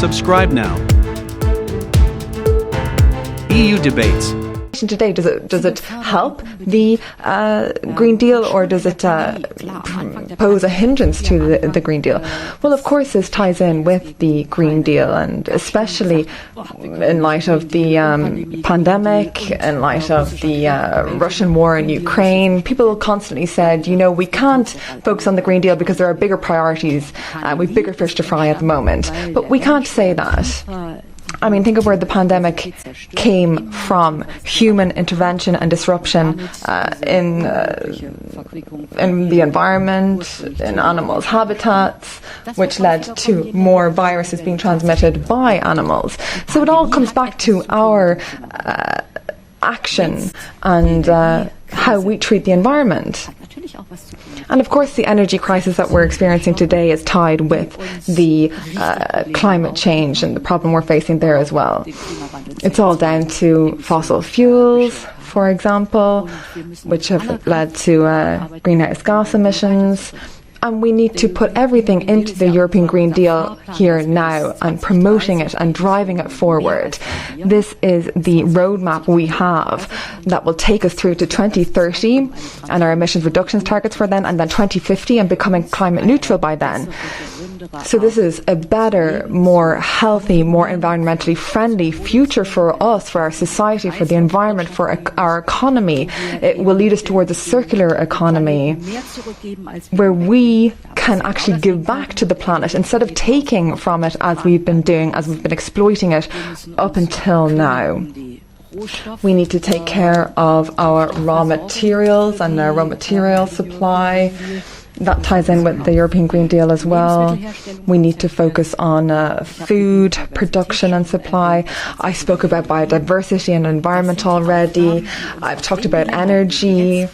Subscribe now. EU Debates. Today, does it help the Green Deal, or does it pose a hindrance to the Green Deal? Well, of course, this ties in with the Green Deal, and especially in light of the pandemic, in light of the Russian war in Ukraine. People constantly said, we can't focus on the Green Deal because there are bigger priorities. We've bigger fish to fry at the moment. But we can't say that. I mean, think of where the pandemic came from: human intervention and disruption in the environment, in animals' habitats, which led to more viruses being transmitted by animals. So it all comes back to our action and how we treat the environment. And of course, the energy crisis that we're experiencing today is tied with the climate change and the problem we're facing there as well. It's all down to fossil fuels, for example, which have led to greenhouse gas emissions. And we need to put everything into the European Green Deal here now, and promoting it and driving it forward. This is the roadmap we have that will take us through to 2030 and our emissions reductions targets for then, and then 2050 and becoming climate neutral by then. So this is a better, more healthy, more environmentally friendly future for us, for our society, for the environment, for our economy. It will lead us towards a circular economy where we can actually give back to the planet instead of taking from it as we've been doing, as we've been exploiting it up until now. We need to take care of our raw materials and our raw material supply. That ties in with the European Green Deal as well. We need to focus on food production and supply. I spoke about biodiversity and environment already. I've talked about energy.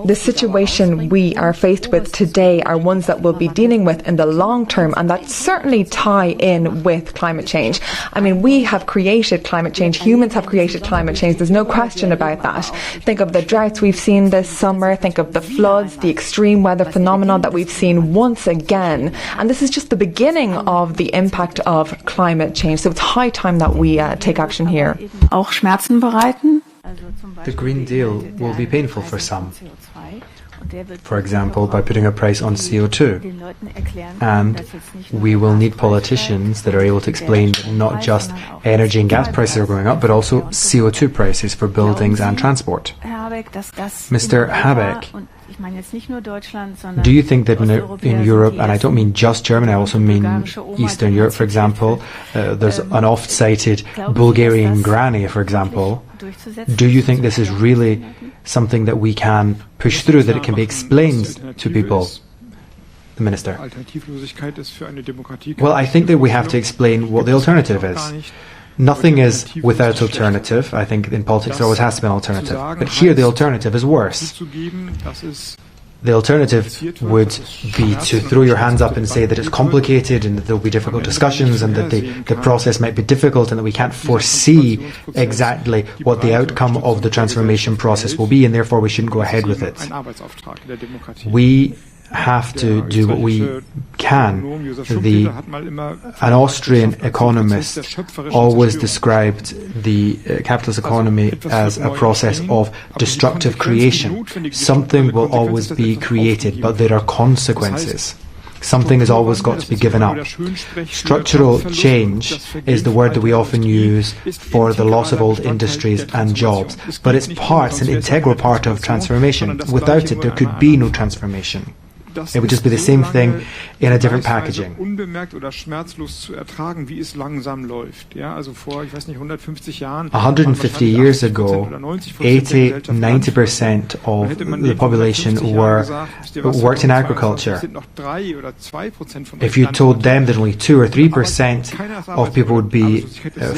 The situation we are faced with today are ones that we'll be dealing with in the long term, and that certainly tie in with climate change. I mean, we have created climate change. Humans have created climate change. There's no question about that. Think of the droughts we've seen this summer. Think of the floods, the extreme weather phenomenon that we've seen once again. And this is just the beginning of the impact of climate change. So it's high time that we take action here. Auch Schmerzen bereiten. The Green Deal will be painful for some. For example, by putting a price on CO2. And we will need politicians that are able to explain that not just energy and gas prices are going up, but also CO2 prices for buildings and transport. Mr. Habeck, do you think that in Europe, and I don't mean just Germany, I also mean Eastern Europe, for example, there's an oft-cited Bulgarian granny, for example. Do you think this is really something that we can push through, that it can be explained to people? The Minister. Well, I think that we have to explain what the alternative is. Nothing is without alternative. I think in politics there always has to be an alternative. But here the alternative is worse. The alternative would be to throw your hands up and say that it's complicated and that there will be difficult discussions and that the process might be difficult and that we can't foresee exactly what the outcome of the transformation process will be, and therefore we shouldn't go ahead with it. We have to do what we can. An Austrian economist always described the capitalist economy as a process of destructive creation. Something will always be created, but there are consequences. Something has always got to be given up. Structural change is the word that we often use for the loss of old industries and jobs, but it's an integral part of transformation. Without it, there could be no transformation. It would just be the same thing in a different packaging. 150 years ago, 80-90% of the population worked in agriculture. If you told them that only 2 or 3% of people would be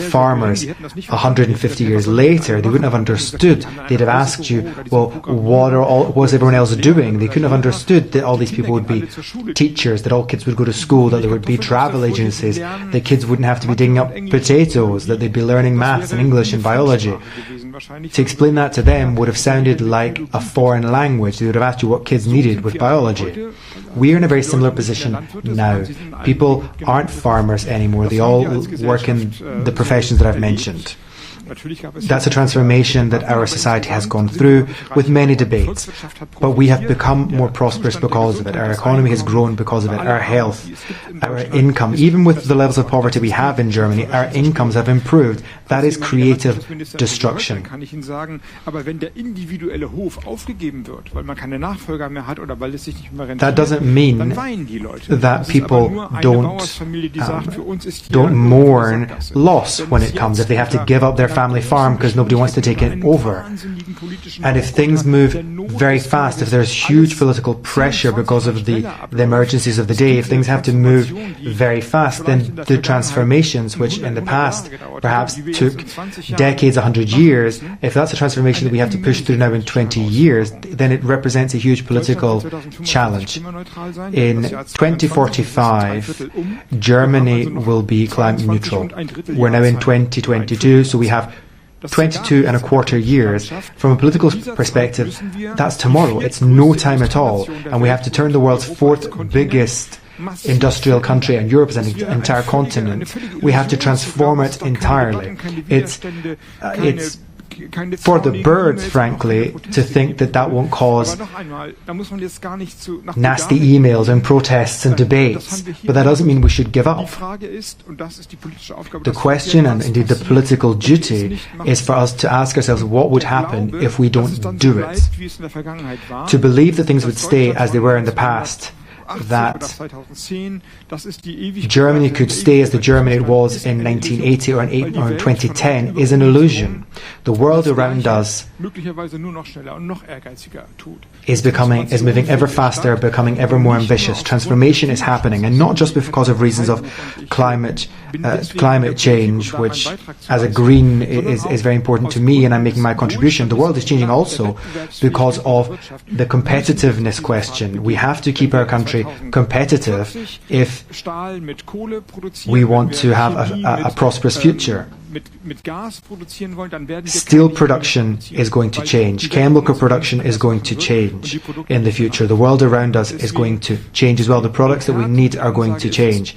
farmers 150 years later, they wouldn't have understood. They'd have asked you, well, what was everyone else doing? They couldn't have understood that all these people would be teachers, that all kids would go to school, that there would be travel agencies, that kids wouldn't have to be digging up potatoes, that they'd be learning maths and English and biology. To explain that to them would have sounded like a foreign language. They would have asked you what kids needed with biology. We are in a very similar position now. People aren't farmers anymore. They all work in the professions that I've mentioned. That's a transformation that our society has gone through with many debates. But we have become more prosperous because of it. Our economy has grown because of it. Our health, our income, even with the levels of poverty we have in Germany, our incomes have improved. That is creative destruction. That doesn't mean that people don't mourn loss when it comes, if they have to give up their family farm because nobody wants to take it over. And if things move very fast, if there's huge political pressure because of the emergencies of the day, if things have to move very fast, then the transformations, which in the past perhaps took decades, 100 years, if that's a transformation that we have to push through now in 20 years, then it represents a huge political challenge. In 2045, Germany will be climate neutral. We're now in 2022, so we have 22 and a quarter years. From a political perspective, that's tomorrow. It's no time at all. And we have to turn the world's fourth biggest industrial country, and Europe is an entire continent. We have to transform it entirely. It's for the birds, frankly, to think that that won't cause nasty emails and protests and debates. But that doesn't mean we should give up. The question, and indeed the political duty, is for us to ask ourselves what would happen if we don't do it. To believe that things would stay as they were in the past, that Germany could stay as the Germany it was in 1980 or in 2010 is an illusion. The world around us is moving ever faster, becoming ever more ambitious. Transformation is happening, and not just because of reasons of climate change, which as a green is very important to me, and I'm making my contribution. The world is changing also because of the competitiveness question. We have to keep our country competitive if we want to have a prosperous future. Steel production is going to change. Chemical production is going to change in the future. The world around us is going to change as well. The products that we need are going to change.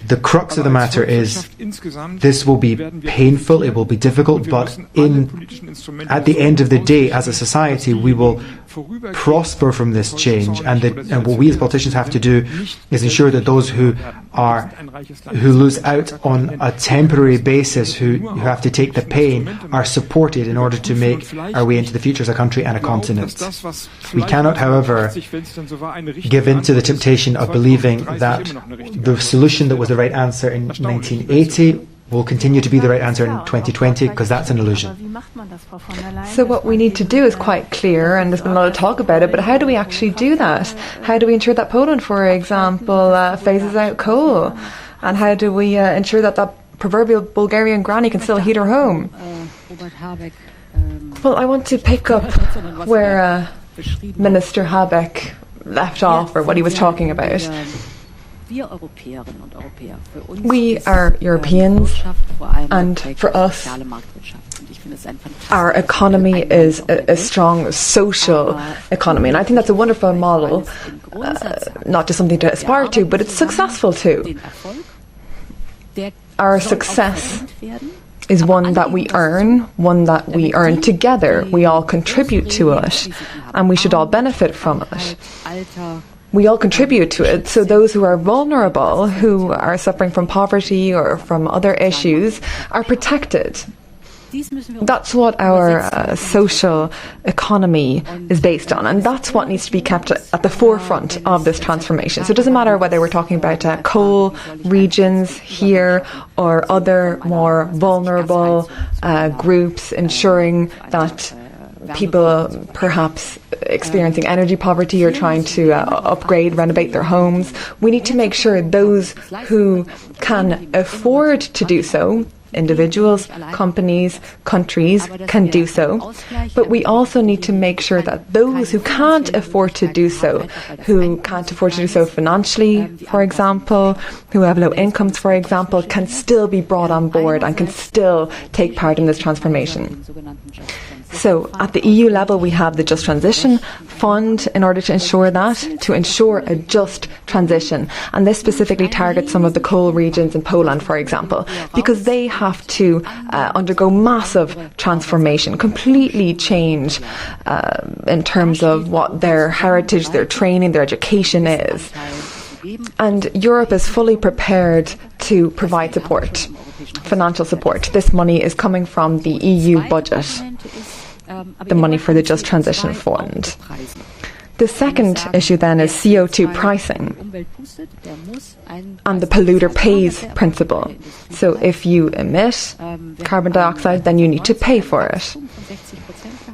The crux of the matter is this will be painful, it will be difficult, but at the end of the day, as a society, we will prosper from this change. And what we as politicians have to do is ensure that those who lose out on a temporary basis, who have to take the pain, are supported in order to make our way into the future as a country and a continent. We cannot, however, give in to the temptation of believing that the solution that was the right answer in 1980 will continue to be the right answer in 2020, because that's an illusion. So what we need to do is quite clear, and there's been a lot of talk about it, but how do we actually do that? How do we ensure that Poland, for example, phases out coal? And how do we ensure that that proverbial Bulgarian granny can still heat her home? Well, I want to pick up where Minister Habeck left off, or what he was talking about. We are Europeans, and for us, our economy is a strong social economy, and I think that's a wonderful model, not just something to aspire to, but it's successful too. Our success is one that we earn together. We all contribute to it, and we should all benefit from it. We all contribute to it, so those who are vulnerable, who are suffering from poverty or from other issues, are protected. That's what our social economy is based on, and that's what needs to be kept at the forefront of this transformation. So it doesn't matter whether we're talking about coal regions here or other more vulnerable groups, ensuring that people perhaps experiencing energy poverty or trying to upgrade, renovate their homes. We need to make sure those who can afford to do so individuals, companies, countries can do so. But we also need to make sure that those who can't afford to do so, who can't afford to do so financially, for example, who have low incomes, for example, can still be brought on board and can still take part in this transformation. So at the EU level, we have the Just Transition Fund in order to ensure a just transition. And this specifically targets some of the coal regions in Poland, for example, because they have to undergo massive transformation, completely change in terms of what their heritage, their training, their education is. And Europe is fully prepared to provide support, financial support. This money is coming from the EU budget, the money for the Just Transition Fund. The second issue then is CO2 pricing and the polluter pays principle. So if you emit carbon dioxide, then you need to pay for it.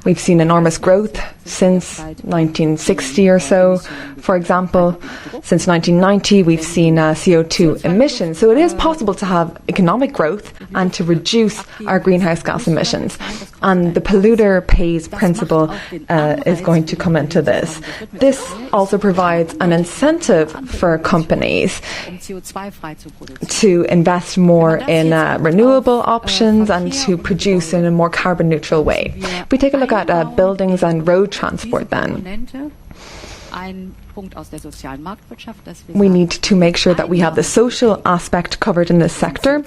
We've seen enormous growth since 1960 or so. For example, since 1990, we've seen CO2 emissions. So it is possible to have economic growth and to reduce our greenhouse gas emissions. And the polluter pays principle is going to come into this. This also provides an incentive for companies to invest more in renewable options and to produce in a more carbon neutral way. If we take a look at buildings and road transport then, we need to make sure that we have the social aspect covered in this sector.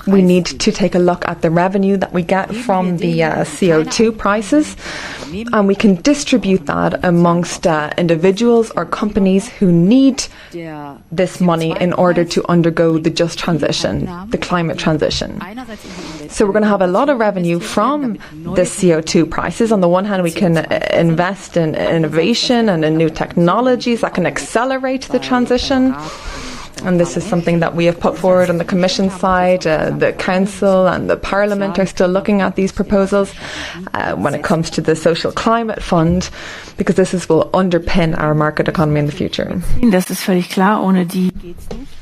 We need to take a look at the revenue that we get from the CO2 prices, and we can distribute that amongst individuals or companies who need this money in order to undergo the just transition, the climate transition. So we're going to have a lot of revenue from the CO2 prices. On the one hand, we can invest in innovation and in new technologies that can accelerate the transition. And this is something that we have put forward on the Commission side. The Council and the Parliament are still looking at these proposals when it comes to the Social Climate Fund, because this will underpin our market economy in the future. Das ist völlig klar, ohne die geht's nicht.